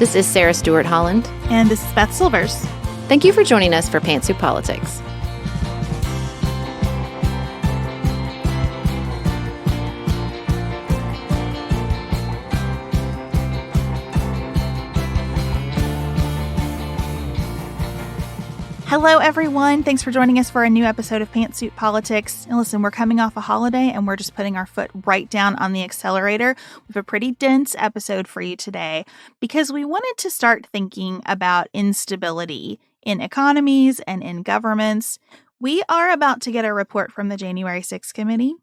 This is Sarah Stewart Holland. And this is Beth Silvers. Thank you for joining us for Pantsuit Politics. Hello, everyone. Thanks for joining us for a new episode of Pantsuit Politics. And listen, we're coming off a holiday and we're just putting our foot right down on the accelerator. We have a pretty dense episode for you today because we wanted to start thinking about instability in economies and in governments. We are about to get a report from the January 6th committee.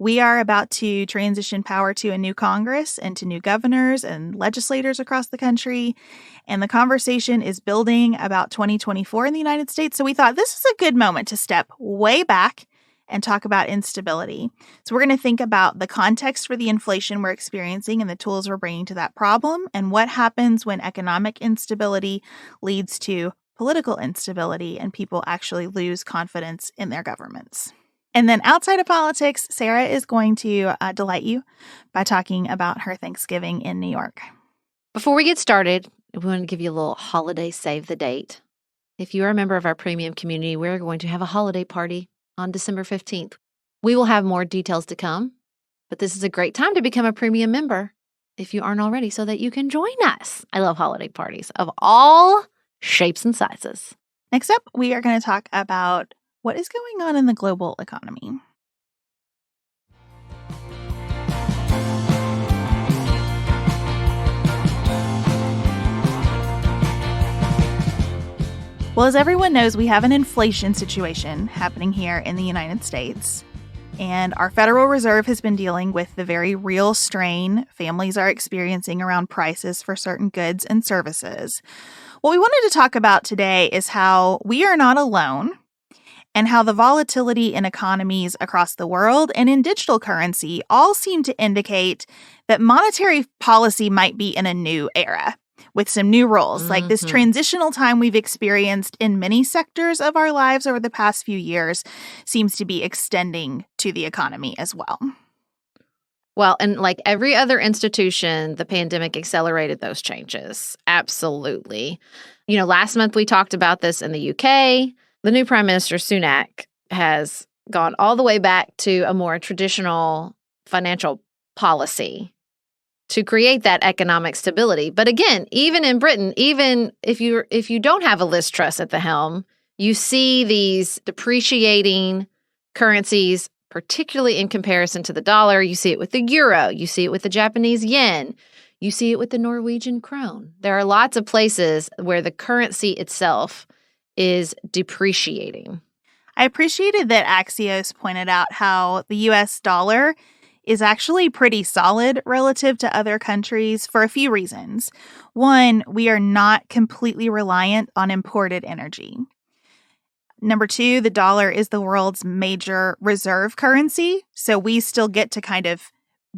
We are about to transition power to a new Congress and to new governors and legislators across the country. And the conversation is building about 2024 in the United States. So we thought this is a good moment to step way back and talk about instability. So we're going to think about the context for the inflation we're experiencing and the tools we're bringing to that problem, and what happens when economic instability leads to political instability and people actually lose confidence in their governments. And then outside of politics, Sarah is going to delight you by talking about her Thanksgiving in New York. Before we get started, we want to give you a little holiday save the date. If you are a member of our premium community, we're going to have a holiday party on December 15th. We will have more details to come, but this is a great time to become a premium member if you aren't already so that you can join us. I love holiday parties of all shapes and sizes. Next up, we are going to talk about what is going on in the global economy. Well, as everyone knows, we have an inflation situation happening here in the United States. And our Federal Reserve has been dealing with the very real strain families are experiencing around prices for certain goods and services. What we wanted to talk about today is how we are not alone, and how the volatility in economies across the world and in digital currency all seem to indicate that monetary policy might be in a new era with some new rules. Like this transitional time we've experienced in many sectors of our lives over the past few years seems to be extending to the economy as well. Well, and like every other institution, the pandemic accelerated those changes. Absolutely. You know, last month we talked about this in the UK. The new Prime Minister, Sunak, has gone all the way back to a more traditional financial policy to create that economic stability. But again, even in Britain, even if you don't have a Liz Truss at the helm, you see these depreciating currencies, particularly in comparison to the dollar. You see it with the euro. You see it with the Japanese yen. You see it with the Norwegian krone. There are lots of places where the currency itself is depreciating. I appreciated that Axios pointed out how the U.S. dollar is actually pretty solid relative to other countries for a few reasons. One, we are not completely reliant on imported energy. Number two, the dollar is the world's major reserve currency, so we still get to kind of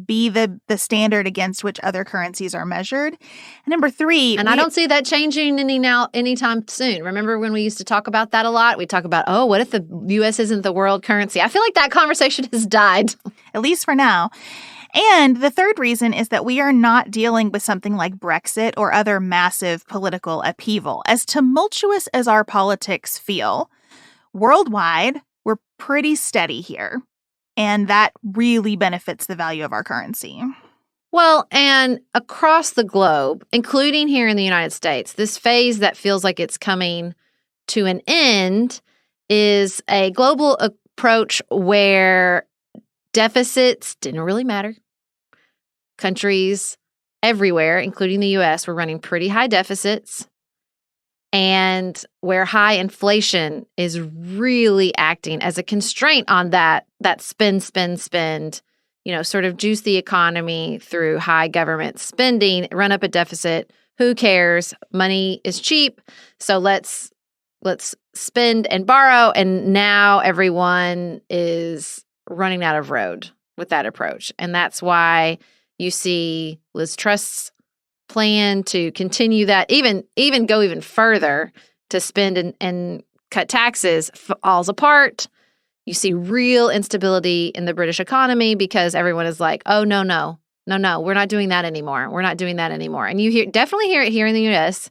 be the standard against which other currencies are measured. And number three, I don't see that changing anytime soon. Remember when we used to talk about that a lot? We talk about, oh, what if the U.S. isn't the world currency? I feel like that conversation has died. At least for now. And the third reason is that we are not dealing with something like Brexit or other massive political upheaval. As tumultuous as our politics feel, worldwide, we're pretty steady here. And that really benefits the value of our currency. Well, and across the globe, including here in the United States, this phase that feels like it's coming to an end is a global approach where deficits didn't really matter. Countries everywhere, including the U.S., were running pretty high deficits. And where high inflation is really acting as a constraint on that spend, sort of juice the economy through high government spending, run up a deficit. Who cares? Money is cheap, so let's spend and borrow. And now everyone is running out of road with that approach. And that's why you see Liz Truss plan to continue that, even go even further to spend and cut taxes falls apart. You see real instability in the British economy because everyone is like, oh, no, No, we're not doing that anymore. We're not doing that anymore. And definitely hear it here in the U.S.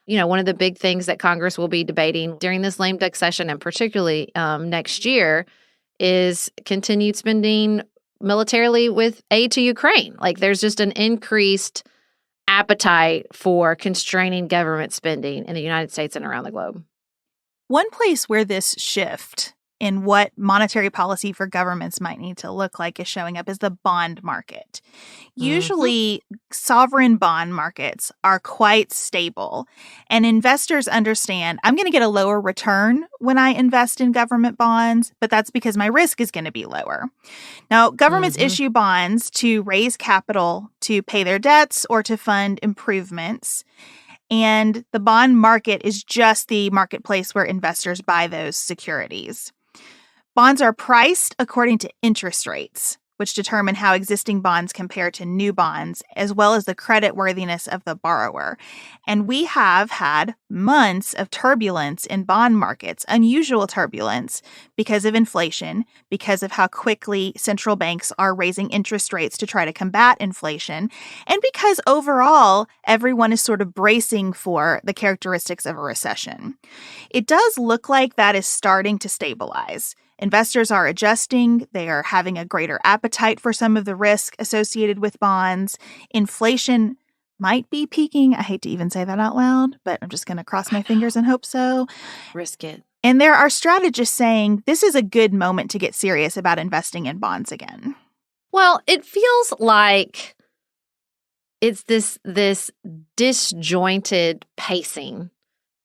One of the big things that Congress will be debating during this lame duck session, and particularly next year, is continued spending militarily with aid to Ukraine. Like, there's just an increased appetite for constraining government spending in the United States and around the globe. One place where this shift in what monetary policy for governments might need to look like is showing up is the bond market. Usually, sovereign bond markets are quite stable, and investors understand I'm going to get a lower return when I invest in government bonds, but that's because my risk is going to be lower. Now, governments issue bonds to raise capital to pay their debts or to fund improvements. And the bond market is just the marketplace where investors buy those securities. Bonds are priced according to interest rates, which determine how existing bonds compare to new bonds, as well as the creditworthiness of the borrower. And we have had months of turbulence in bond markets, unusual turbulence because of inflation, because of how quickly central banks are raising interest rates to try to combat inflation, and because overall everyone is sort of bracing for the characteristics of a recession. It does look like that is starting to stabilize. Investors are adjusting. They are having a greater appetite for some of the risk associated with bonds. Inflation might be peaking. I hate to even say that out loud, but I'm just going to cross my fingers and hope so. Risk it. And there are strategists saying this is a good moment to get serious about investing in bonds again. Well, it feels like it's this disjointed pacing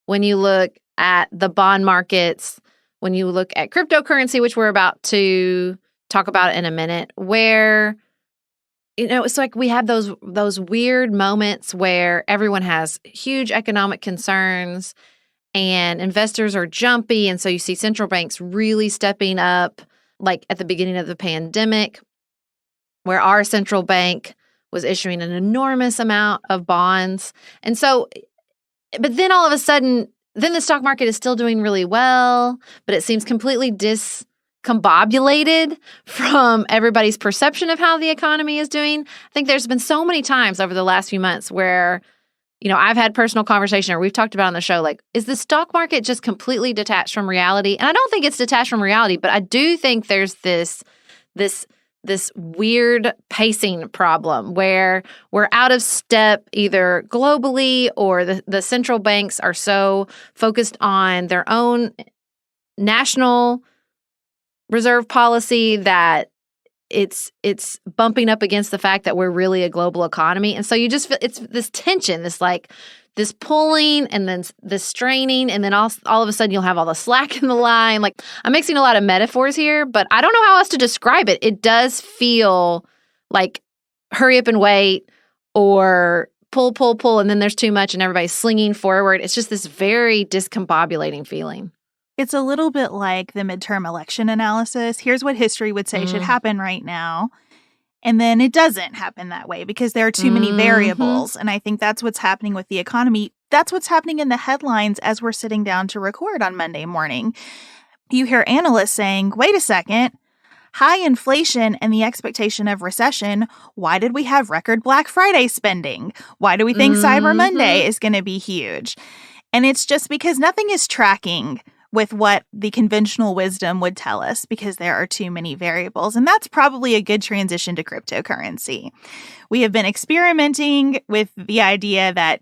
when you look at the bond markets, when you look at cryptocurrency, which we're about to talk about in a minute, where, it's like we have those weird moments where everyone has huge economic concerns and investors are jumpy. And so you see central banks really stepping up, like at the beginning of the pandemic, where our central bank was issuing an enormous amount of bonds. And so, but then all of a sudden, then the stock market is still doing really well, but it seems completely discombobulated from everybody's perception of how the economy is doing. I think there's been so many times over the last few months where, I've had personal conversation, or we've talked about on the show, like, is the stock market just completely detached from reality? And I don't think it's detached from reality, but I do think there's this weird pacing problem where we're out of step either globally, or the central banks are so focused on their own national reserve policy that it's bumping up against the fact that we're really a global economy. And so you just feel it's this tension, this pulling and then this straining, and then all of a sudden you'll have all the slack in the line. Like, I'm mixing a lot of metaphors here, but I don't know how else to describe it. It does feel like hurry up and wait, or pull, and then there's too much and everybody's slinging forward. It's just this very discombobulating feeling. It's a little bit like the midterm election analysis. Here's what history would say should happen right now. And then it doesn't happen that way because there are too many variables. And I think that's what's happening with the economy. That's what's happening in the headlines as we're sitting down to record on Monday morning. You hear analysts saying, wait a second, high inflation and the expectation of recession. Why did we have record Black Friday spending? Why do we think Cyber Monday is going to be huge? And it's just because nothing is tracking with what the conventional wisdom would tell us because there are too many variables. And that's probably a good transition to cryptocurrency. We have been experimenting with the idea that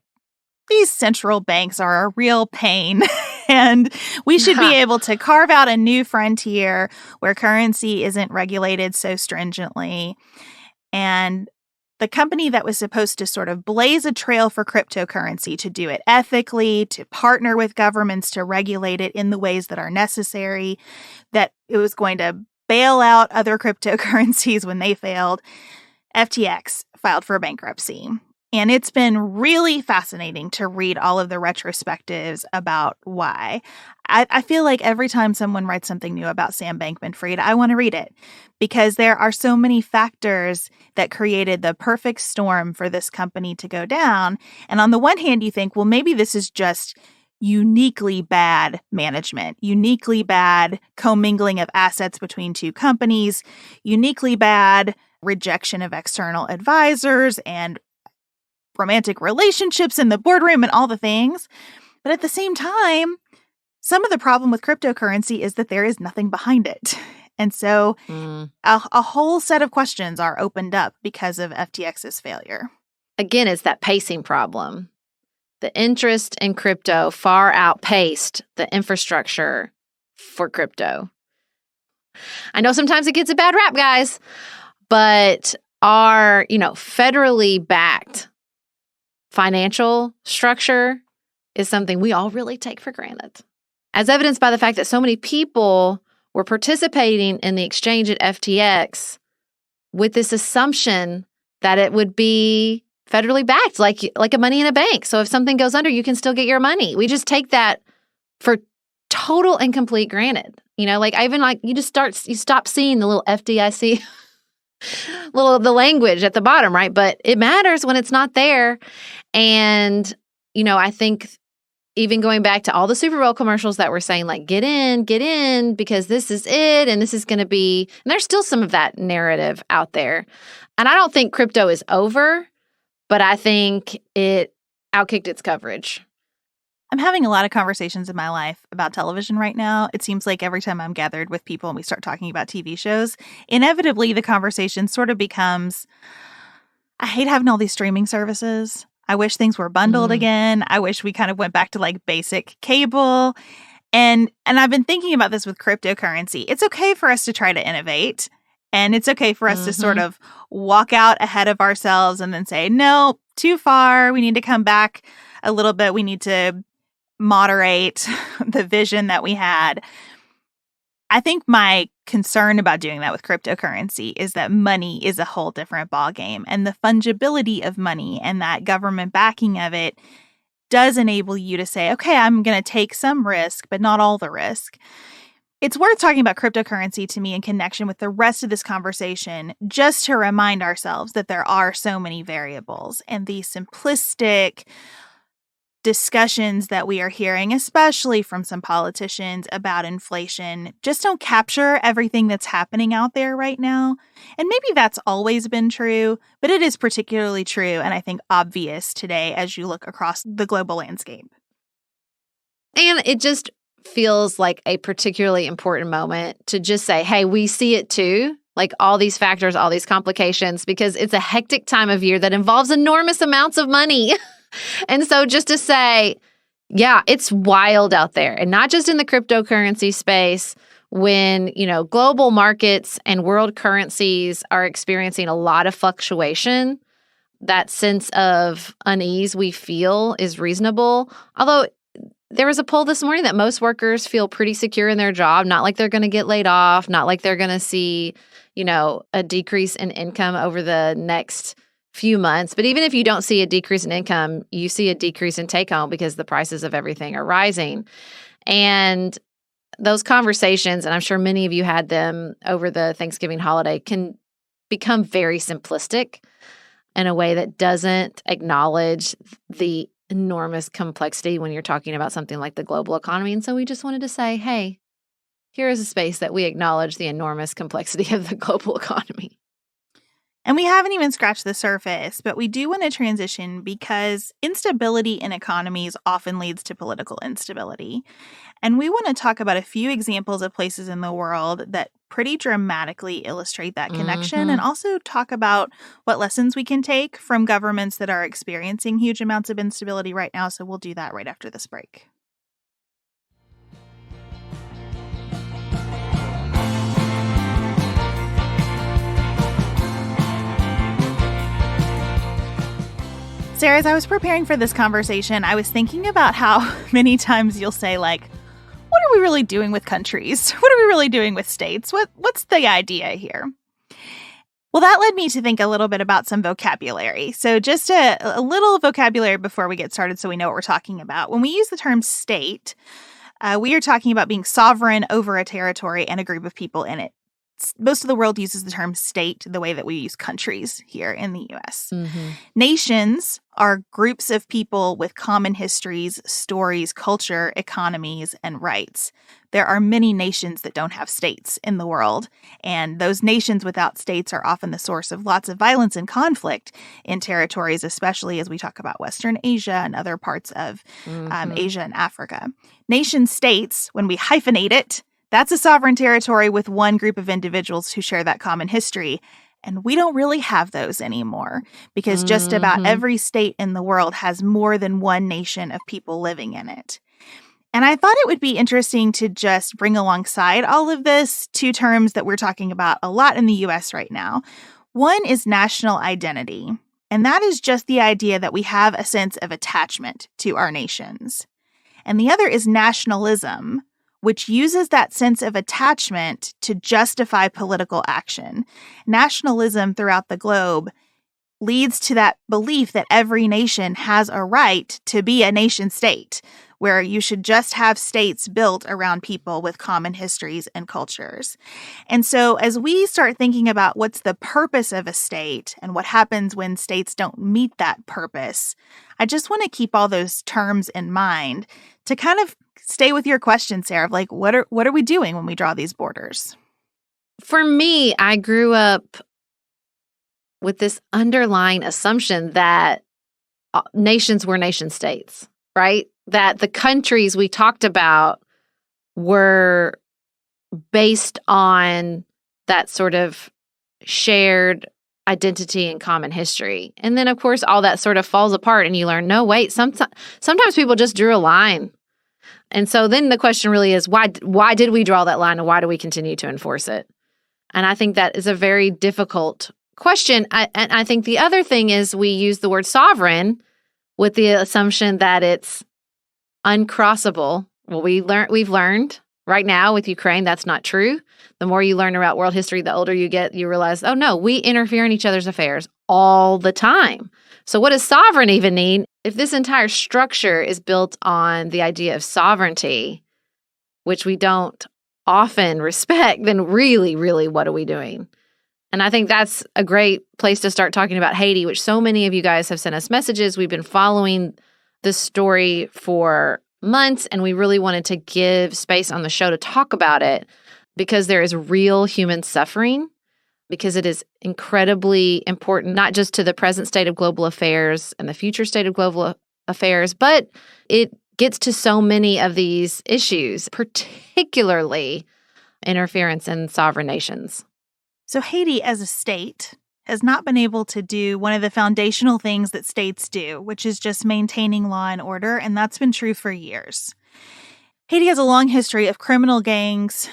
these central banks are a real pain and we should be able to carve out a new frontier where currency isn't regulated so stringently. And the company that was supposed to sort of blaze a trail for cryptocurrency, to do it ethically, to partner with governments to regulate it in the ways that are necessary, that it was going to bail out other cryptocurrencies when they failed, FTX filed for bankruptcy. And it's been really fascinating to read all of the retrospectives about why. I feel like every time someone writes something new about Sam Bankman-Fried, I want to read it because there are so many factors that created the perfect storm for this company to go down. And on the one hand, you think, well, maybe this is just uniquely bad management, uniquely bad commingling of assets between two companies, uniquely bad rejection of external advisors and romantic relationships in the boardroom and all the things. But at the same time, some of the problem with cryptocurrency is that there is nothing behind it. And so a whole set of questions are opened up because of FTX's failure. Again, it's that pacing problem. The interest in crypto far outpaced the infrastructure for crypto. I know sometimes it gets a bad rap, guys, but our, federally backed financial structure is something we all really take for granted, as evidenced by the fact that so many people were participating in the exchange at FTX with this assumption that it would be federally backed, like a money in a bank. So if something goes under, you can still get your money. We just take that for total and complete granted. You stop seeing the little FDIC, the language at the bottom, right? But it matters when it's not there. And, I think even going back to all the Super Bowl commercials that were saying, get in, because this is it, and this is going to be, and there's still some of that narrative out there. And I don't think crypto is over, but I think it outkicked its coverage. I'm having a lot of conversations in my life about television right now. It seems like every time I'm gathered with people and we start talking about TV shows, inevitably the conversation sort of becomes, I hate having all these streaming services. I wish things were bundled again. I wish we kind of went back to basic cable. And I've been thinking about this with cryptocurrency. It's okay for us to try to innovate. And it's okay for us to sort of walk out ahead of ourselves and then say, no, too far. We need to come back a little bit. We need to moderate the vision that we had. I think my concern about doing that with cryptocurrency is that money is a whole different ballgame, and the fungibility of money and that government backing of it does enable you to say, okay, I'm going to take some risk, but not all the risk. It's worth talking about cryptocurrency to me in connection with the rest of this conversation, just to remind ourselves that there are so many variables, and the simplistic discussions that we are hearing, especially from some politicians about inflation, just don't capture everything that's happening out there right now. And maybe that's always been true, but it is particularly true and I think obvious today as you look across the global landscape. And it just feels like a particularly important moment to just say, hey, we see it too. All these factors, all these complications, because it's a hectic time of year that involves enormous amounts of money. And so just to say, yeah, it's wild out there. And not just in the cryptocurrency space, when, global markets and world currencies are experiencing a lot of fluctuation, that sense of unease we feel is reasonable. Although there was a poll this morning that most workers feel pretty secure in their job, not like they're going to get laid off, not like they're going to see, a decrease in income over the next few months. But even if you don't see a decrease in income, you see a decrease in take home because the prices of everything are rising. And those conversations, and I'm sure many of you had them over the Thanksgiving holiday, can become very simplistic in a way that doesn't acknowledge the enormous complexity when you're talking about something like the global economy. And so we just wanted to say, hey, here is a space that we acknowledge the enormous complexity of the global economy. And we haven't even scratched the surface, but we do want to transition because instability in economies often leads to political instability. And we want to talk about a few examples of places in the world that pretty dramatically illustrate that connection, and also talk about what lessons we can take from governments that are experiencing huge amounts of instability right now. So we'll do that right after this break. Sarah, as I was preparing for this conversation, I was thinking about how many times you'll say, what are we really doing with countries? What are we really doing with states? What's the idea here? Well, that led me to think a little bit about some vocabulary. So just a little vocabulary before we get started so we know what we're talking about. When we use the term state, we are talking about being sovereign over a territory and a group of people in it. Most of the world uses the term state the way that we use countries here in the U.S. Nations are groups of people with common histories, stories, culture, economies, and rights. there are many nations that don't have states in the world. And those nations without states are often the source of lots of violence and conflict in territories, especially as we talk about Western Asia and other parts of Asia and Africa. Nation states, when we hyphenate it, that's a sovereign territory with one group of individuals who share that common history. And we don't really have those anymore because just about every state in the world has more than one nation of people living in it. And I thought it would be interesting to just bring alongside all of this two terms that we're talking about a lot in the U.S. right now. One is national identity, and that is just the idea that we have a sense of attachment to our nations. And the other is nationalism, which uses that sense of attachment to justify political action. Nationalism throughout the globe leads to that belief that every nation has a right to be a nation state, where you should just have states built around people with common histories and cultures. And so as we start thinking about what's the purpose of a state and what happens when states don't meet that purpose, I just want to keep all those terms in mind to kind of stay with your question, Sarah, of like, what are we doing when we draw these borders? For me, I grew up with this underlying assumption that nations were nation states, right? That the countries we talked about were based on that sort of shared identity and common history. And then, of course, all that sort of falls apart and you learn, no, wait, sometimes people just drew a line. And so then the question really is, why did we draw that line and why do we continue to enforce it? And I think that is a very difficult question. And I think the other thing is we use the word sovereign with the assumption that it's uncrossable. Well, we've learned right now with Ukraine that's not true. The more you learn about world history, the older you get, you realize, oh no, we interfere in each other's affairs all the time. So what does sovereign even mean? If this entire structure is built on the idea of sovereignty, which we don't often respect, then really, really, what are we doing? And I think that's a great place to start talking about Haiti, which so many of you guys have sent us messages. We've been following this story for months, and we really wanted to give space on the show to talk about it because there is real human suffering, because it is incredibly important, not just to the present state of global affairs and the future state of global affairs, but it gets to so many of these issues, particularly interference in sovereign nations. So Haiti as a state has not been able to do one of the foundational things that states do, which is just maintaining law and order, and that's been true for years. Haiti has a long history of criminal gangs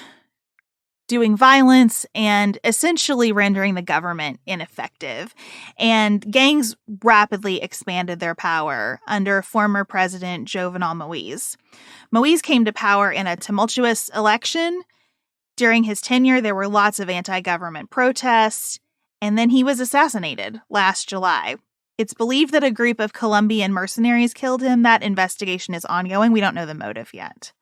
doing violence and essentially rendering the government ineffective. And gangs rapidly expanded their power under former President Jovenel Moïse. Moïse came to power in a tumultuous election. During his tenure, there were lots of anti-government protests, and then he was assassinated last July. It's believed that a group of Colombian mercenaries killed him. That investigation is ongoing. We don't know the motive yet.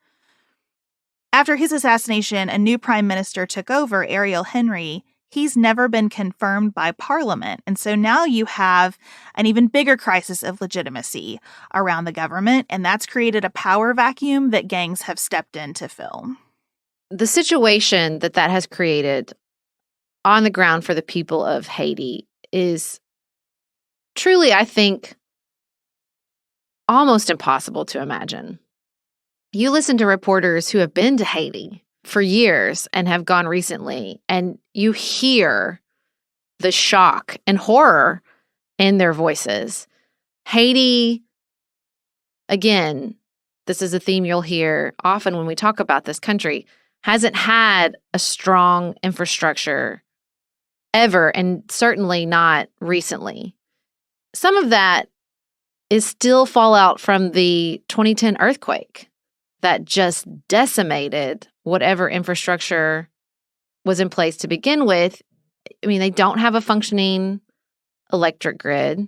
After his assassination, a new prime minister took over, Ariel Henry. He's never been confirmed by parliament. And so now you have an even bigger crisis of legitimacy around the government, and that's created a power vacuum that gangs have stepped in to fill. The situation that has created on the ground for the people of Haiti is truly, I think, almost impossible to imagine. You listen to reporters who have been to Haiti for years and have gone recently, and you hear the shock and horror in their voices. Haiti, again, this is a theme you'll hear often when we talk about this country, hasn't had a strong infrastructure ever, and certainly not recently. Some of that is still fallout from the 2010 earthquake that just decimated whatever infrastructure was in place to begin with. I mean, they don't have a functioning electric grid.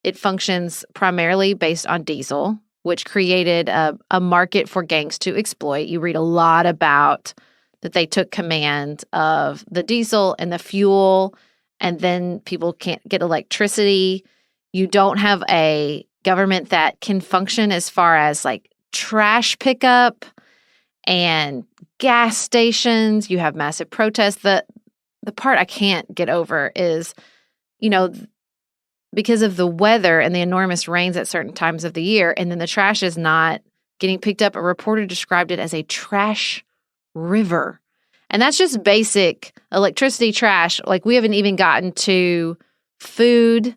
It functions primarily based on diesel, which created a market for gangs to exploit. You read a lot about that they took command of the diesel and the fuel, and then people can't get electricity. You don't have a government that can function as far as like trash pickup and gas stations. You have massive protests. The part I can't get over is, because of the weather and the enormous rains at certain times of the year, and then the trash is not getting picked up. A reporter described it as a trash river. And that's just basic electricity trash. Like, we haven't even gotten to food,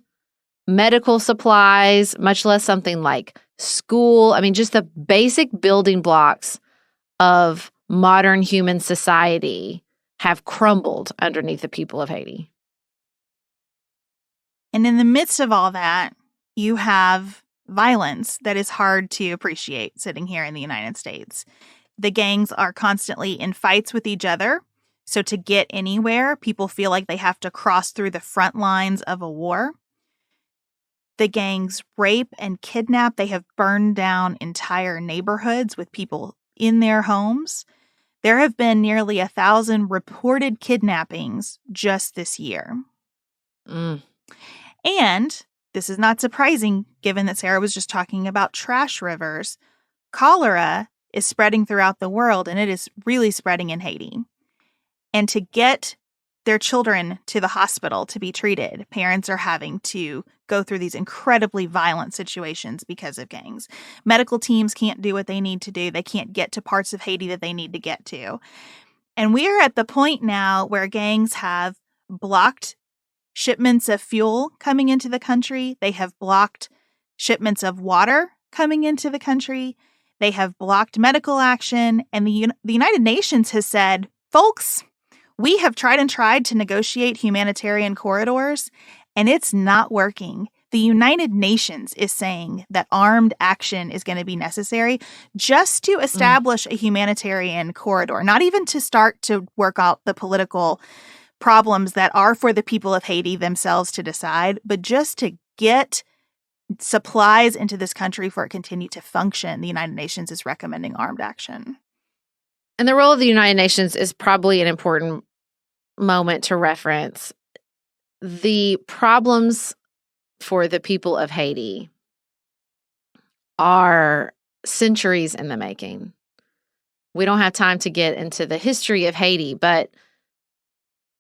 medical supplies, much less something like school. I mean, just the basic building blocks of modern human society have crumbled underneath the people of Haiti. And in the midst of all that, you have violence that is hard to appreciate sitting here in the United States. The gangs are constantly in fights with each other. So to get anywhere, people feel like they have to cross through the front lines of a war. The gangs rape and kidnap. They have burned down entire neighborhoods with people in their homes. There have been nearly 1,000 reported kidnappings just this year. And this is not surprising, given that Sarah was just talking about trash rivers. Cholera is spreading throughout the world, and it is really spreading in Haiti. And to get their children to the hospital to be treated, parents are having to go through these incredibly violent situations because of gangs. Medical teams can't do what they need to do. They can't get to parts of Haiti that they need to get to. And we are at the point now where gangs have blocked shipments of fuel coming into the country. They have blocked shipments of water coming into the country. They have blocked medical action. And the United Nations has said, folks, we have tried to negotiate humanitarian corridors, and it's not working. The United Nations is saying that armed action is going to be necessary just to establish a humanitarian corridor, not even to start to work out the political problems that are for the people of Haiti themselves to decide, but just to get supplies into this country for it to continue to function. The United Nations is recommending armed action. And the role of the United Nations is probably an important moment to reference. The problems for the people of Haiti are centuries in the making. We don't have time to get into the history of Haiti, but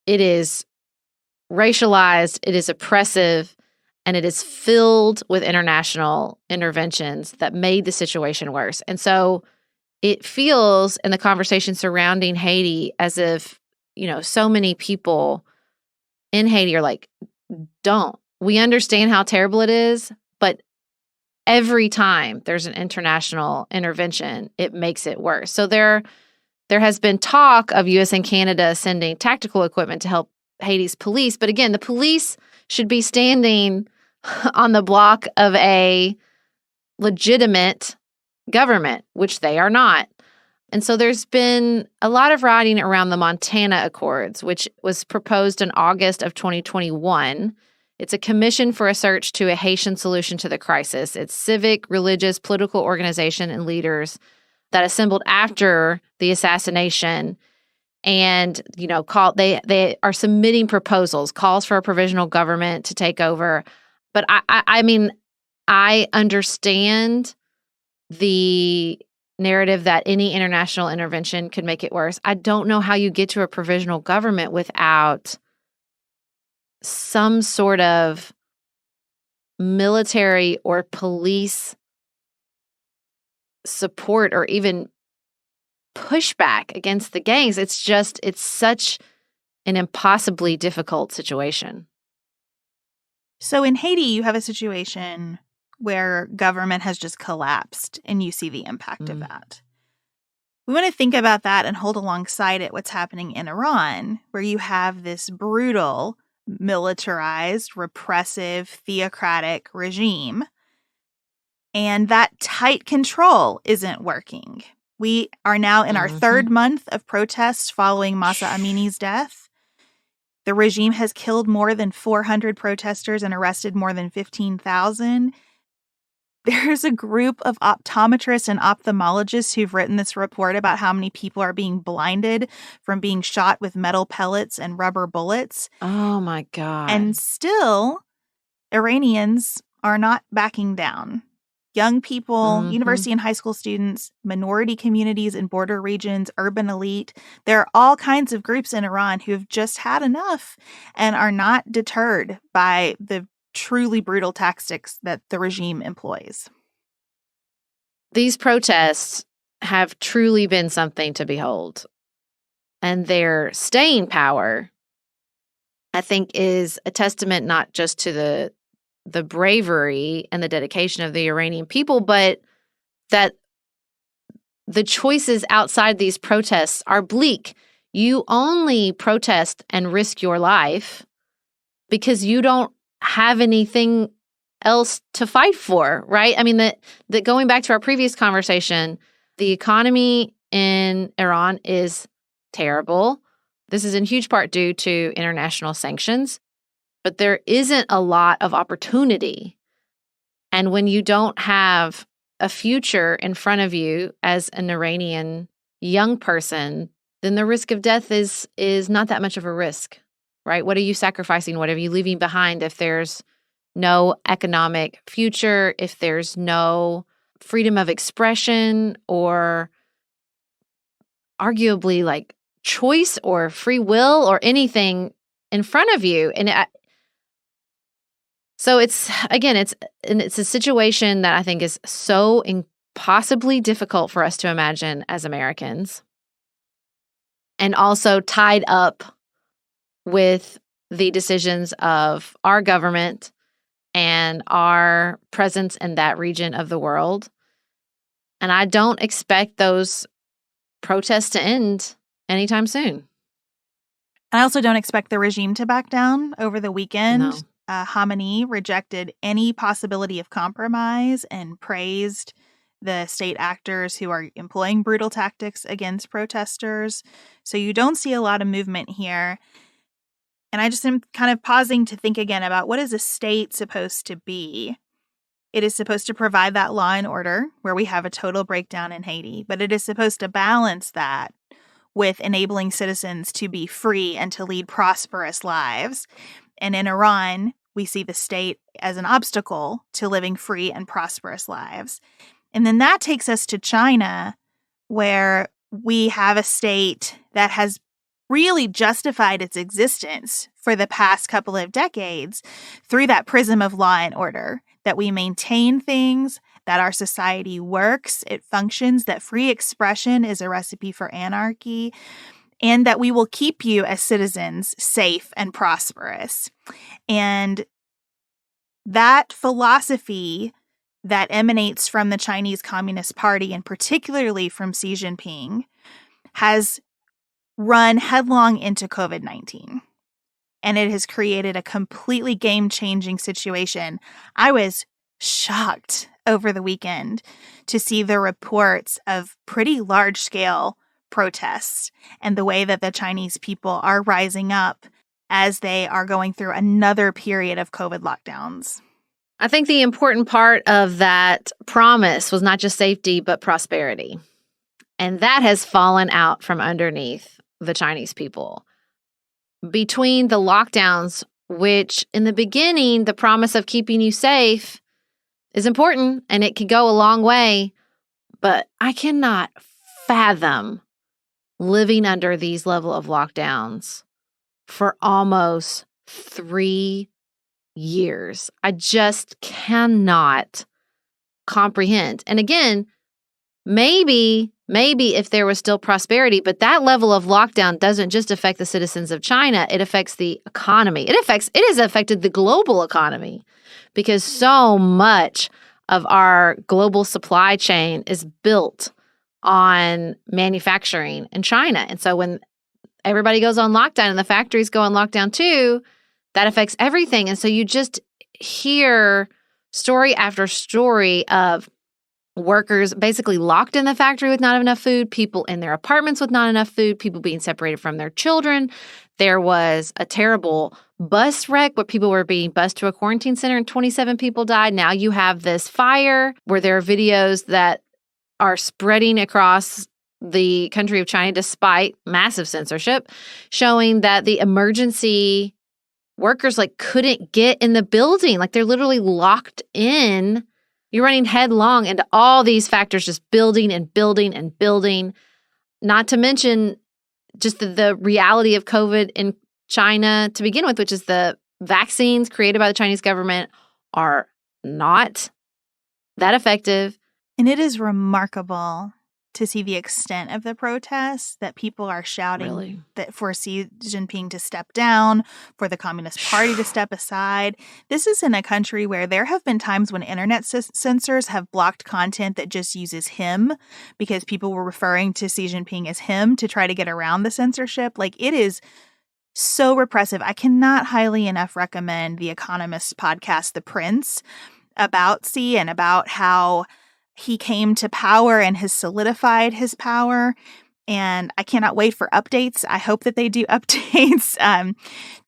it is racialized, it is oppressive, and it is filled with international interventions that made the situation worse. And so it feels in the conversation surrounding Haiti as if, so many people in Haiti are like, we understand how terrible it is, but every time there's an international intervention, it makes it worse. So there has been talk of U.S. and Canada sending tactical equipment to help Haiti's police. But again, the police should be standing on the block of a legitimate government, which they are not. And so there's been a lot of writing around the Montana Accords, which was proposed in August of 2021. It's a commission for a search to a Haitian solution to the crisis. It's civic, religious, political organization and leaders that assembled after the assassination and, they are submitting proposals, calls for a provisional government to take over. But I understand the narrative that any international intervention could make it worse. I don't know how you get to a provisional government without some sort of military or police support or even pushback against the gangs. It's such an impossibly difficult situation. So in Haiti, you have a situation where government has just collapsed, and you see the impact of that. We want to think about that and hold alongside it what's happening in Iran, where you have this brutal, militarized, repressive, theocratic regime, and that tight control isn't working. We are now in our third month of protests following Masa Amini's death. The regime has killed more than 400 protesters and arrested more than 15,000. There's a group of optometrists and ophthalmologists who've written this report about how many people are being blinded from being shot with metal pellets and rubber bullets. Oh, my God. And still, Iranians are not backing down. young people, Mhm. university and high school students, minority communities in border regions, urban elite. There are all kinds of groups in Iran who have just had enough and are not deterred by the truly brutal tactics that the regime employs. These protests have truly been something to behold. And their staying power, I think, is a testament not just to the bravery and the dedication of the Iranian people, but that the choices outside these protests are bleak. You only protest and risk your life because you don't have anything else to fight for, right? I mean, that going back to our previous conversation, the economy in Iran is terrible. This is in huge part due to international sanctions, but there isn't a lot of opportunity. And when you don't have a future in front of you as an Iranian young person, then the risk of death is not that much of a risk, right? What are you sacrificing? What are you leaving behind if there's no economic future, if there's no freedom of expression or arguably like choice or free will or anything in front of you? And so it's a situation that I think is so impossibly difficult for us to imagine as Americans, and also tied up with the decisions of our government and our presence in that region of the world. And I don't expect those protests to end anytime soon. I also don't expect the regime to back down. Over the weekend, No. Khamenei rejected any possibility of compromise and praised the state actors who are employing brutal tactics against protesters. So you don't see a lot of movement here. And I just am kind of pausing to think again about what is a state supposed to be? It is supposed to provide that law and order where we have a total breakdown in Haiti, but it is supposed to balance that with enabling citizens to be free and to lead prosperous lives. And in Iran, we see the state as an obstacle to living free and prosperous lives. And then that takes us to China, where we have a state that has really justified its existence for the past couple of decades through that prism of law and order, that we maintain things, that our society works, it functions, that free expression is a recipe for anarchy, and that we will keep you as citizens safe and prosperous. And that philosophy that emanates from the Chinese Communist Party, and particularly from Xi Jinping, has run headlong into COVID-19. And it has created a completely game-changing situation. I was shocked over the weekend to see the reports of pretty large-scale protests and the way that the Chinese people are rising up as they are going through another period of COVID lockdowns. I think the important part of that promise was not just safety, but prosperity. And that has fallen out from underneath the Chinese people. Between the lockdowns, which in the beginning, the promise of keeping you safe is important and it could go a long way, but I cannot fathom living under these level of lockdowns for almost 3 years. I just cannot comprehend. And again, maybe if there was still prosperity, but that level of lockdown doesn't just affect the citizens of China, it affects the economy. It has affected the global economy because so much of our global supply chain is built on manufacturing in China. And so when everybody goes on lockdown and the factories go on lockdown too, that affects everything. And so you just hear story after story of workers basically locked in the factory with not enough food, people in their apartments with not enough food, people being separated from their children. There was a terrible bus wreck where people were being bused to a quarantine center and 27 people died. Now you have this fire where there are videos that are spreading across the country of China despite massive censorship, showing that the emergency workers couldn't get in the building. They're literally locked in You're running headlong into all these factors just building and building and building, not to mention just the reality of COVID in China to begin with, which is the vaccines created by the Chinese government are not that effective. And it is remarkable to see the extent of the protests, that people are shouting that for Xi Jinping to step down, for the Communist Party to step aside. This is in a country where there have been times when internet censors have blocked content that just uses him because people were referring to Xi Jinping as him to try to get around the censorship. Like, it is so repressive. I cannot highly enough recommend the Economist podcast, The Prince, about Xi and about how he came to power and has solidified his power. And I cannot wait for updates. I hope that they do updates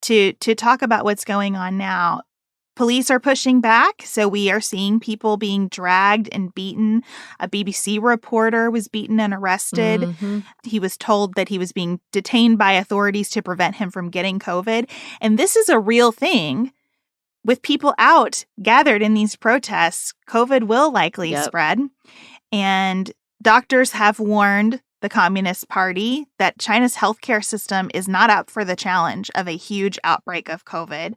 to talk about what's going on now. Police are pushing back, so we are seeing people being dragged and beaten. A BBC reporter was beaten and arrested. Mm-hmm. He was told that he was being detained by authorities to prevent him from getting COVID. And this is a real thing. With people out gathered in these protests, COVID will likely spread. And doctors have warned the Communist Party that China's healthcare system is not up for the challenge of a huge outbreak of COVID.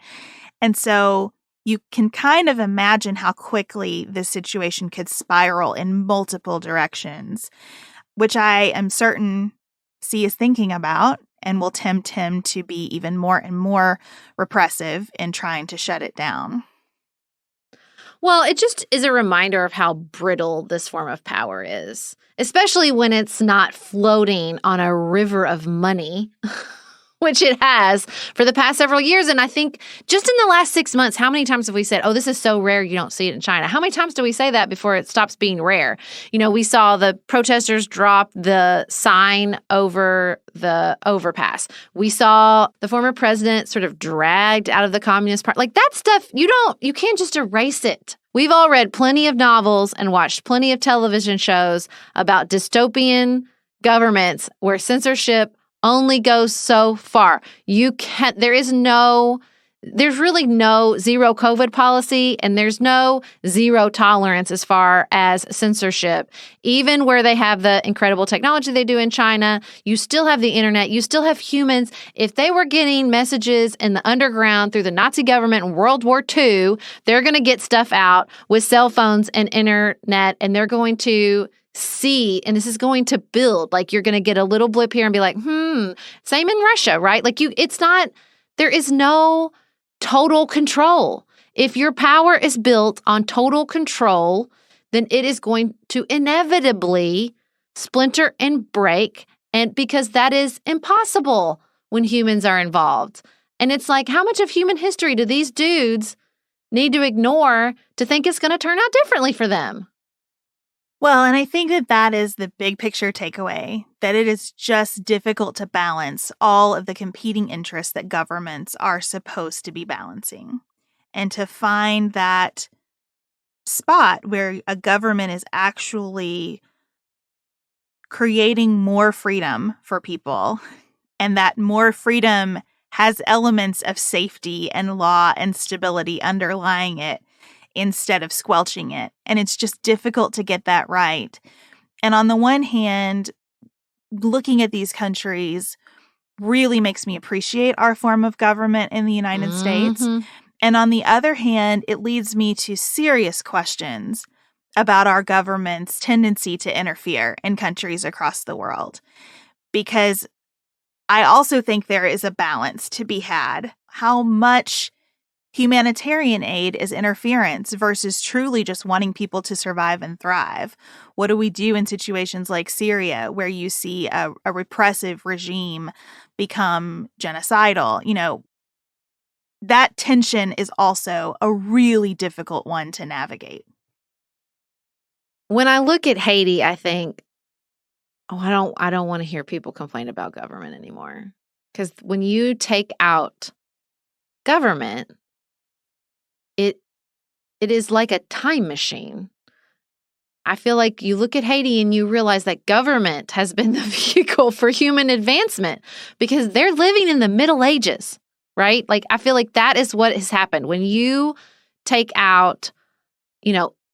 And so you can kind of imagine how quickly this situation could spiral in multiple directions, which I am certain Xi is thinking about and will tempt him to be even more and more repressive in trying to shut it down. Well, it just is a reminder of how brittle this form of power is, especially when it's not floating on a river of money, which it has for the past several years. And I think just in the last 6 months, how many times have we said, oh, this is so rare you don't see it in China? How many times do we say that before it stops being rare? You know, we saw the protesters drop the sign over the overpass. We saw the former president sort of dragged out of the Communist Party. Like, that stuff, you can't just erase it. We've all read plenty of novels and watched plenty of television shows about dystopian governments where censorship only goes so far. There's really no zero COVID policy, and there's no zero tolerance as far as censorship. Even where they have the incredible technology they do in China, you still have the internet, you still have humans. If they were getting messages in the underground through the Nazi government in World War II, they're going to get stuff out with cell phones and internet, and they're going to see, and this is going to build. Like, you're going to get a little blip here and be like, same in Russia, right? Like, there is no total control. If your power is built on total control, then it is going to inevitably splinter and break, and because that is impossible when humans are involved. And it's like, how much of human history do these dudes need to ignore to think it's going to turn out differently for them? Well, and I think that is the big picture takeaway, that it is just difficult to balance all of the competing interests that governments are supposed to be balancing. And to find that spot where a government is actually creating more freedom for people, and that more freedom has elements of safety and law and stability underlying it, instead of squelching it. And it's just difficult to get that right. And on the one hand, looking at these countries really makes me appreciate our form of government in the United States. And on the other hand, it leads me to serious questions about our government's tendency to interfere in countries across the world. Because I also think there is a balance to be had. How much humanitarian aid is interference versus truly just wanting people to survive and thrive? What do we do in situations like Syria, where you see a repressive regime become genocidal? You know, that tension is also a really difficult one to navigate. When I look at Haiti, I think, I don't want to hear people complain about government anymore. Because when you take out government, it is like a time machine. I feel like you look at Haiti and you realize that government has been the vehicle for human advancement because they're living in the Middle Ages, right? Like, I feel like that is what has happened. When you take out,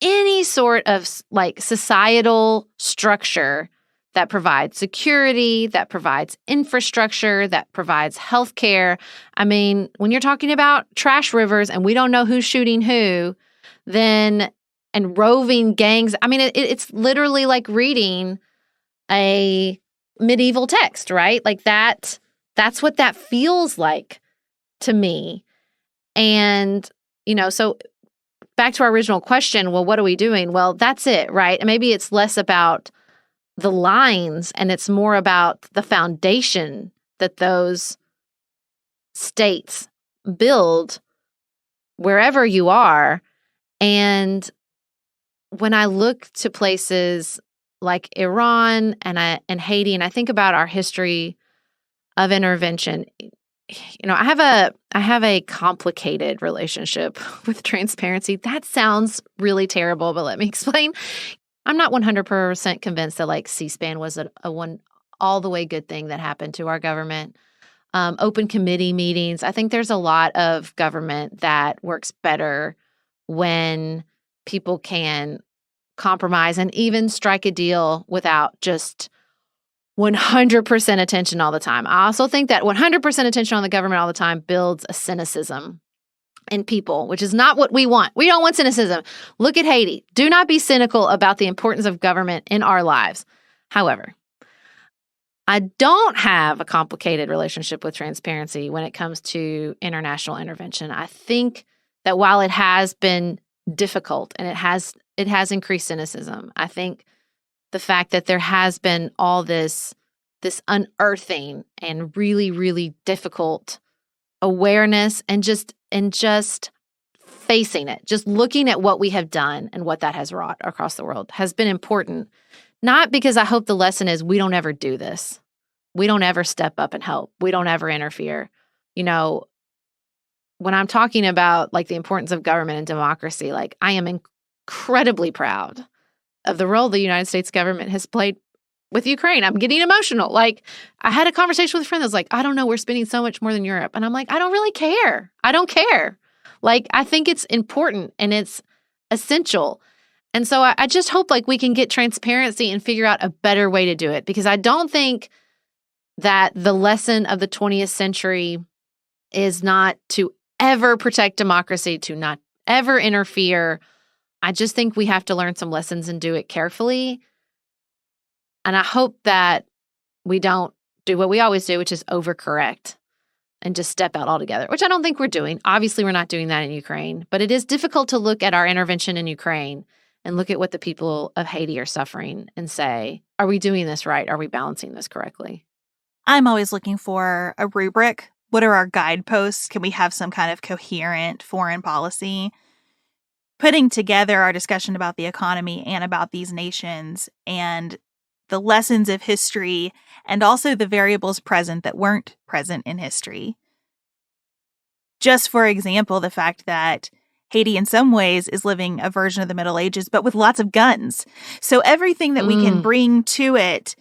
any sort of like societal structure that provides security, that provides infrastructure, that provides healthcare. I mean, when you're talking about trash rivers and we don't know who's shooting who, then and roving gangs, I mean, it's literally like reading a medieval text, right? Like that's what that feels like to me. And, so back to our original question, well, what are we doing? Well, that's it, right? And maybe it's less about the lines and it's more about the foundation that those states build wherever you are. And when I look to places like Iran and Haiti, and I think about our history of intervention, I have a complicated relationship with transparency. That sounds really terrible, but let me explain. I'm not 100% convinced that like C-SPAN was a one all the way good thing that happened to our government. Open committee meetings. I think there's a lot of government that works better when people can compromise and even strike a deal without just 100% attention all the time. I also think that 100% attention on the government all the time builds a cynicism in people, which is not what we want. We don't want cynicism. Look at Haiti. Do not be cynical about the importance of government in our lives. However, I don't have a complicated relationship with transparency when it comes to international intervention. I think that while it has been difficult and it has increased cynicism, I think the fact that there has been all this unearthing and really, really difficult awareness and just facing it, just looking at what we have done and what that has wrought across the world has been important. Not because I hope the lesson is we don't ever do this. We don't ever step up and help. We don't ever interfere. When I'm talking about like the importance of government and democracy, like I am incredibly proud of the role the United States government has played with Ukraine. I'm getting emotional. Like I had a conversation with a friend that's like, I don't know, we're spending so much more than Europe. And I'm like, I don't really care. I don't care. Like I think it's important and it's essential. And so I just hope like we can get transparency and figure out a better way to do it, because I don't think that the lesson of the 20th century is not to ever protect democracy, to not ever interfere. I just think we have to learn some lessons and do it carefully. And I hope that we don't do what we always do, which is overcorrect and just step out altogether, which I don't think we're doing. Obviously, we're not doing that in Ukraine, but it is difficult to look at our intervention in Ukraine and look at what the people of Haiti are suffering and say, are we doing this right? Are we balancing this correctly? I'm always looking for a rubric. What are our guideposts? Can we have some kind of coherent foreign policy? Putting together our discussion about the economy and about these nations and the lessons of history and also the variables present that weren't present in history. Just for example, the fact that Haiti in some ways is living a version of the Middle Ages, but with lots of guns. So everything that we can bring to it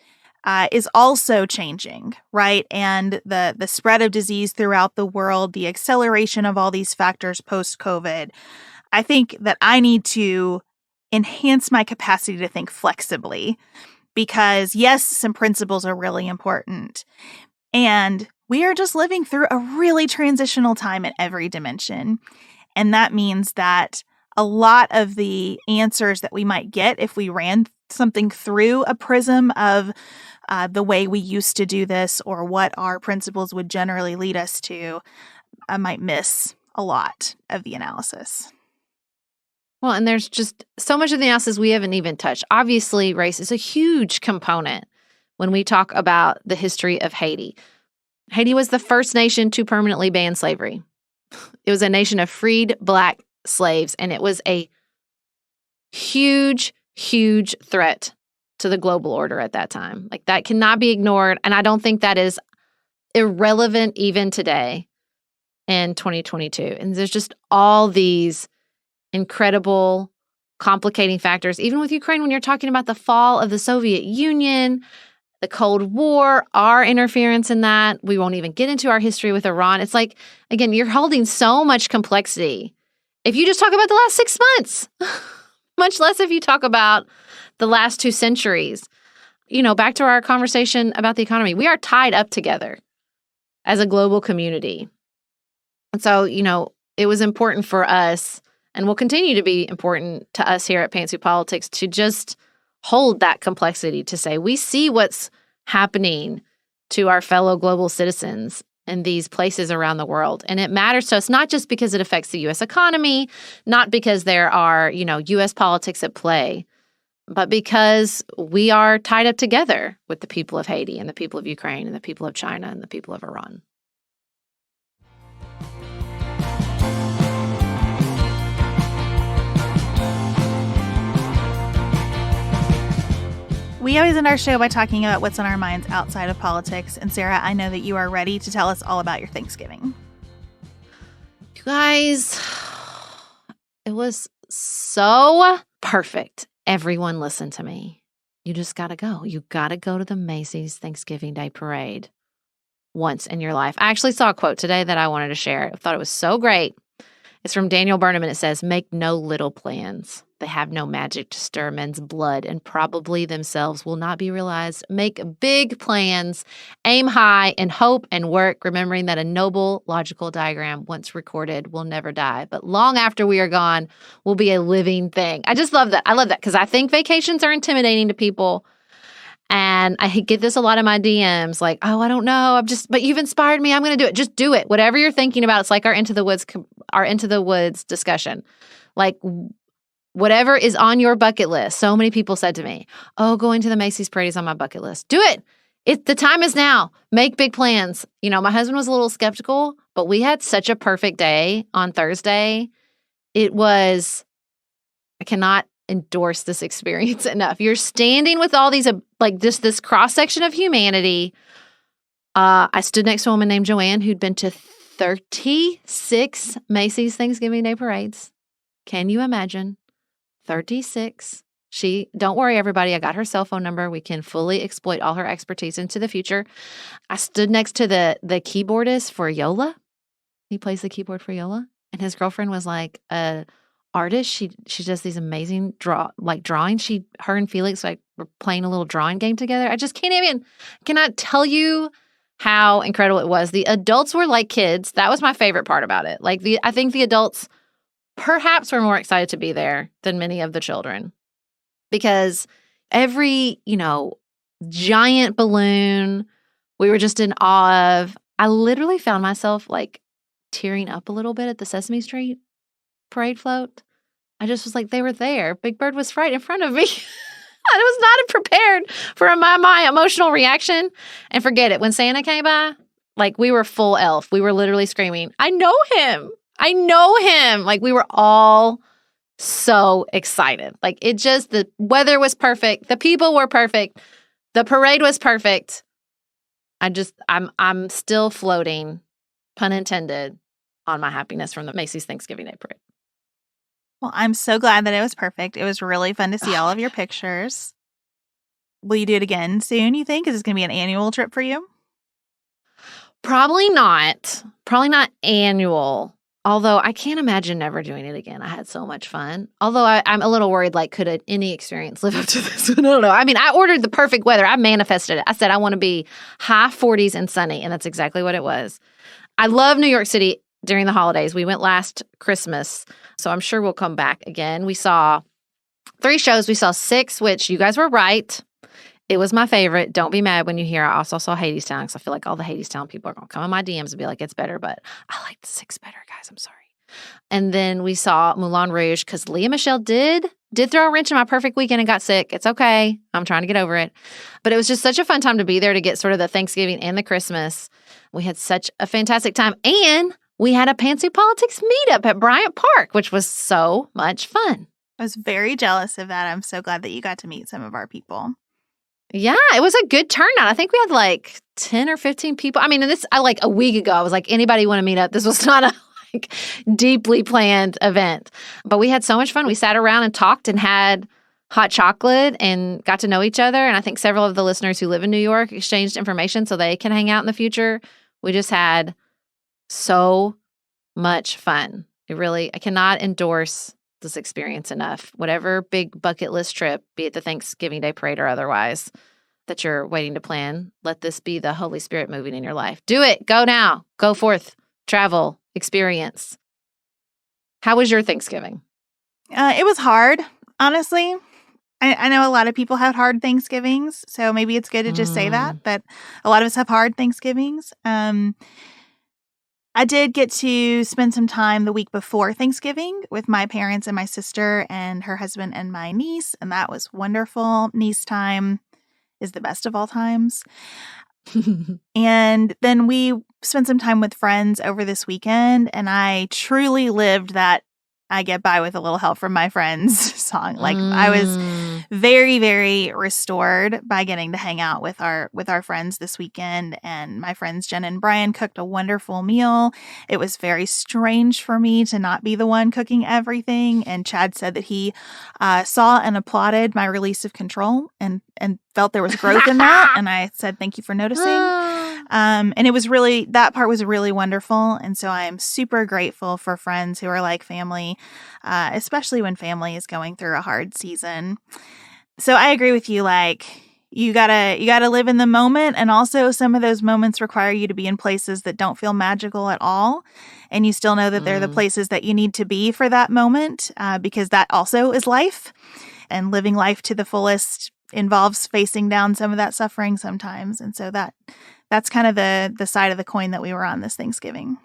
is also changing, right? And the spread of disease throughout the world, the acceleration of all these factors post-COVID. I think that I need to enhance my capacity to think flexibly because, yes, some principles are really important. And we are just living through a really transitional time in every dimension. And that means that a lot of the answers that we might get if we ran something through a prism of the way we used to do this or what our principles would generally lead us to, I might miss a lot of the analysis. Well, and there's just so much of the analysis we haven't even touched. Obviously, race is a huge component when we talk about the history of Haiti. Haiti was the first nation to permanently ban slavery. It was a nation of freed Black slaves, and it was a huge, huge threat to the global order at that time. Like, that cannot be ignored, and I don't think that is irrelevant even today in 2022. And there's just all these incredible complicating factors, even with Ukraine, when you're talking about the fall of the Soviet Union, the Cold War, our interference in that. We won't even get into our history with Iran. It's like, again, you're holding so much complexity. If you just talk about the last 6 months, much less if you talk about the last 2 centuries. Back to our conversation about the economy. We are tied up together as a global community. And so, it was important for us, and will continue to be important to us here at Pantsuit Politics, to just hold that complexity, to say we see what's happening to our fellow global citizens in these places around the world. And it matters to us not just because it affects the U.S. economy, not because there are, U.S. politics at play, but because we are tied up together with the people of Haiti and the people of Ukraine and the people of China and the people of Iran. We always end our show by talking about what's on our minds outside of politics. And Sarah, I know that you are ready to tell us all about your Thanksgiving. You guys, it was so perfect. Everyone listen to me. You just got to go. You got to go to the Macy's Thanksgiving Day Parade once in your life. I actually saw a quote today that I wanted to share. I thought it was so great. It's from Daniel Burnham, and it says, "Make no little plans. They have no magic to stir men's blood, and probably themselves will not be realized. Make big plans, aim high, and hope and work, remembering that a noble logical diagram once recorded will never die, but long after we are gone will be a living thing." I just love that. I love that because I think vacations are intimidating to people. And I get this a lot in my DMs, like, "Oh, I don't know. But you've inspired me. I'm going to do it." Just do it. Whatever you're thinking about. It's like our Into the Woods discussion. Like, whatever is on your bucket list. So many people said to me, "Oh, going to the Macy's parade is on my bucket list." Do it. The time is now. Make big plans. My husband was a little skeptical, but we had such a perfect day on Thursday. I cannot endorse this experience enough. You're standing with all these, just this cross-section of humanity. I stood next to a woman named Joanne who'd been to 36 Macy's Thanksgiving Day parades. Can you imagine? 36. Don't worry, everybody. I got her cell phone number. We can fully exploit all her expertise into the future. I stood next to the keyboardist for Yola. He plays the keyboard for Yola. And his girlfriend was like a artist. She does these amazing drawings. Her and Felix were playing a little drawing game together. I just cannot tell you how incredible it was. The adults were like kids. That was my favorite part about it. I think the adults perhaps were more excited to be there than many of the children, because every, giant balloon we were just in awe of. I literally found myself tearing up a little bit at the Sesame Street parade float. I just was like, they were there. Big Bird was right in front of me. I was not prepared for my emotional reaction. And forget it. When Santa came by, we were full elf. We were literally screaming, "I know him. I know him." We were all so excited. The weather was perfect. The people were perfect. The parade was perfect. I'm still floating, pun intended, on my happiness from the Macy's Thanksgiving Day Parade. Well, I'm so glad that it was perfect. It was really fun to see all of your pictures. Will you do it again soon, you think? Is this going to be an annual trip for you? Probably not. Probably not annual. Although I can't imagine never doing it again. I had so much fun. Although I'm a little worried, could any experience live up to this? I don't know. I ordered the perfect weather. I manifested it. I said I want to be high 40s and sunny, and that's exactly what it was. I love New York City during the holidays. We went last Christmas, so I'm sure we'll come back again. We saw 3 shows. We saw 6, which you guys were right. It was my favorite. Don't be mad when you hear I also saw Hadestown, because I feel like all the Hadestown people are going to come in my DMs and be like, "It's better," but I liked 6 better, guys. I'm sorry. And then we saw Moulin Rouge because Leah Michelle did throw a wrench in my perfect weekend and got sick. It's okay. I'm trying to get over it. But it was just such a fun time to be there to get sort of the Thanksgiving and the Christmas. We had such a fantastic time. And we had a Pantsuit Politics meetup at Bryant Park, which was so much fun. I was very jealous of that. I'm so glad that you got to meet some of our people. Yeah, it was a good turnout. I think we had 10 or 15 people. And this, a week ago, I was like, "Anybody want to meet up?" This was not a deeply planned event. But we had so much fun. We sat around and talked and had hot chocolate and got to know each other. And I think several of the listeners who live in New York exchanged information so they can hang out in the future. We just had so much fun. I cannot endorse this experience enough. Whatever big bucket list trip, be it the Thanksgiving Day parade or otherwise, that you're waiting to plan, let this be the Holy Spirit moving in your life. Do it. Go now. Go forth. Travel. Experience. How was your Thanksgiving? It was hard, honestly. I know a lot of people had hard Thanksgivings, so maybe it's good to just say that, but a lot of us have hard Thanksgivings. I did get to spend some time the week before Thanksgiving with my parents and my sister and her husband and my niece, and that was wonderful. Niece time is the best of all times. And then we spent some time with friends over this weekend, and I truly lived that I get by with a little help from my friends song. Like I was very, very restored by getting to hang out with our friends this weekend. And my friends Jen and Brian cooked a wonderful meal. It was very strange for me to not be the one cooking everything. And Chad said that he saw and applauded my release of control and felt there was growth in that. And I said, thank you for noticing. And it was really, that part was really wonderful. And so I am super grateful for friends who are like family, especially when family is going through a hard season. So I agree with you. Like you gotta live in the moment. And also some of those moments require you to be in places that don't feel magical at all. And you still know that they're the places that you need to be for that moment, because that also is life. And living life to the fullest involves facing down some of that suffering sometimes. And so that's kind of the side of the coin that we were on this Thanksgiving.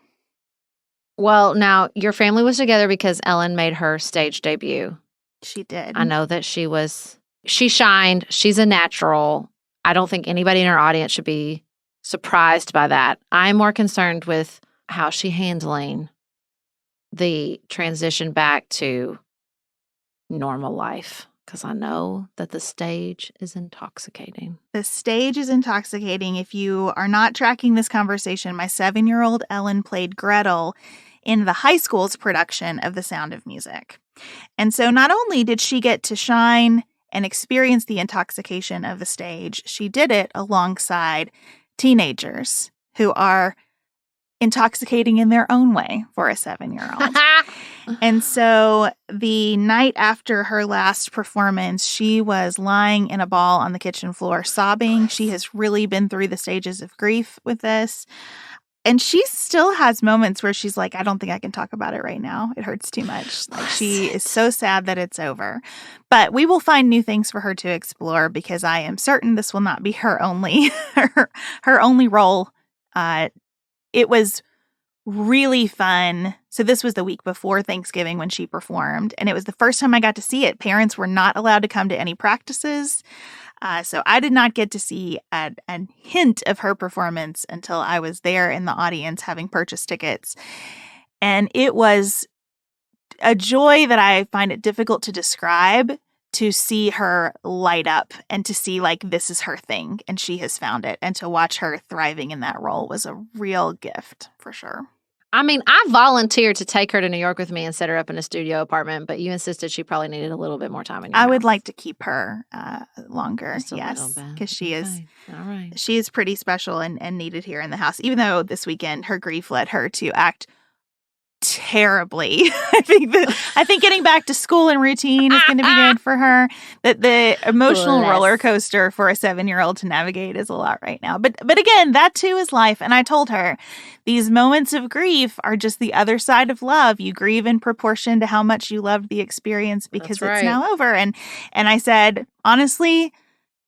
Well, now your family was together because Ellen made her stage debut. She did. I know that she shined. She's a natural. I don't think anybody in our audience should be surprised by that. I'm more concerned with how she's handling the transition back to normal life. Because I know that the stage is intoxicating. The stage is intoxicating. If you are not tracking this conversation, my 7-year-old Ellen played Gretel in the high school's production of The Sound of Music. And so not only did she get to shine and experience the intoxication of the stage, she did it alongside teenagers who are intoxicating in their own way for a 7-year-old. And so the night after her last performance, she was lying in a ball on the kitchen floor, sobbing. She has really been through the stages of grief with this. And she still has moments where she's like, I don't think I can talk about it right now. It hurts too much. Like she is so sad that it's over. But we will find new things for her to explore because I am certain this will not be her only her only role. It was really fun. So this was the week before Thanksgiving when she performed, and it was the first time I got to see it. Parents were not allowed to come to any practices, so I did not get to see a hint of her performance until I was there in the audience having purchased tickets. And it was a joy that I find it difficult to describe, to see her light up and to see like this is her thing and she has found it, and to watch her thriving in that role was a real gift for sure. I mean, I volunteered to take her to New York with me and set her up in a studio apartment, but you insisted she probably needed a little bit more time in your I house. would like to keep her longer, yes, because she is pretty special and needed here in the house, even though this weekend her grief led her to act terribly. I think getting back to school and routine is going to be good for her. That the emotional roller coaster for a 7-year-old to navigate is a lot right now. But again, that too is life. And I told her these moments of grief are just the other side of love. You grieve in proportion to how much you loved the experience because it's now over. And I said, honestly,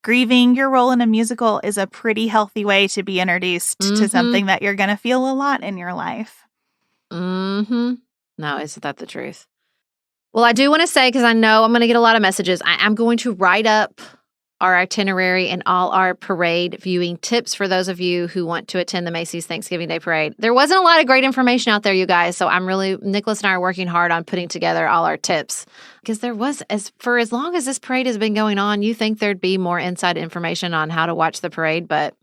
grieving your role in a musical is a pretty healthy way to be introduced to something that you're going to feel a lot in your life. No, isn't that the truth? Well, I do want to say, because I know I'm going to get a lot of messages, I'm going to write up our itinerary and all our parade viewing tips for those of you who want to attend the Macy's Thanksgiving Day Parade. There wasn't a lot of great information out there, you guys, so Nicholas and I are working hard on putting together all our tips. Because there was, as long as this parade has been going on, you think there'd be more inside information on how to watch the parade, but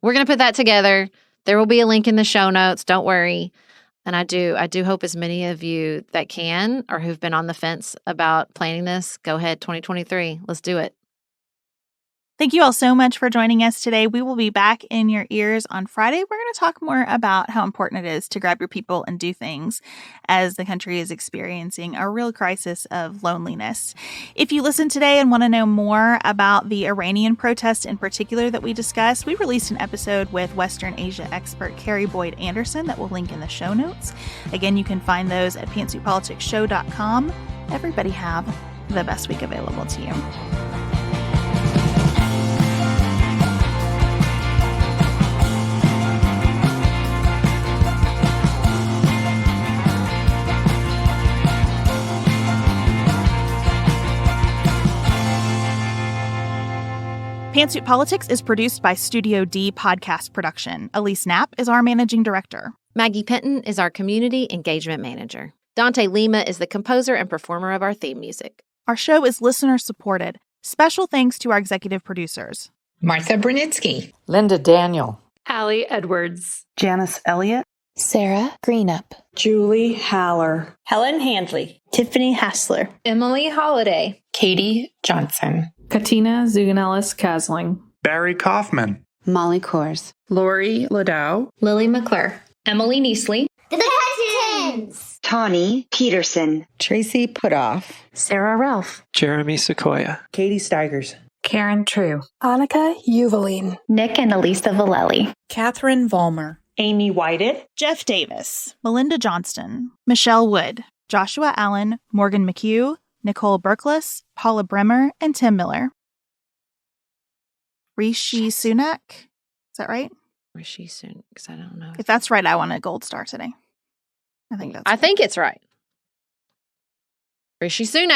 we're going to put that together. There will be a link in the show notes, don't worry. And I do hope as many of you that can or who've been on the fence about planning this, go ahead, 2023. Let's do it. Thank you all so much for joining us today. We will be back in your ears on Friday. We're going to talk more about how important it is to grab your people and do things as the country is experiencing a real crisis of loneliness. If you listen today and want to know more about the Iranian protests in particular that we discussed, we released an episode with Western Asia expert Carrie Boyd Anderson that we'll link in the show notes. Again, you can find those at pantsuitpoliticsshow.com. Everybody have the best week available to you. Pantsuit Politics is produced by Studio D Podcast Production. Elise Knapp is our managing director. Maggie Penton is our community engagement manager. Dante Lima is the composer and performer of our theme music. Our show is listener-supported. Special thanks to our executive producers. Martha Brunitsky, Linda Daniel, Allie Edwards, Janice Elliott, Sarah Greenup, Julie Haller, Helen Handley, Tiffany Hassler, Emily Holiday, Katie Johnson, Katina Zuganellis-Kasling, Barry Kaufman, Molly Kors, Lori Ladow, Lily McClure, Emily Neasley, The Cousins, Tawny Peterson, Tracy Putoff, Sarah Ralph, Jeremy Sequoia, Katie Steigers, Karen True, Annika Uvaline, Nick and Elisa Valelli, Catherine Vollmer, Amy Whited, Jeff Davis, Melinda Johnston, Michelle Wood, Joshua Allen, Morgan McHugh, Nicole Berkless, Paula Bremer, and Tim Miller. Rishi Sunak. Is that right? Rishi Sunak, because I don't know. If that's right, I want a gold star today. I think it's right. Rishi Sunak.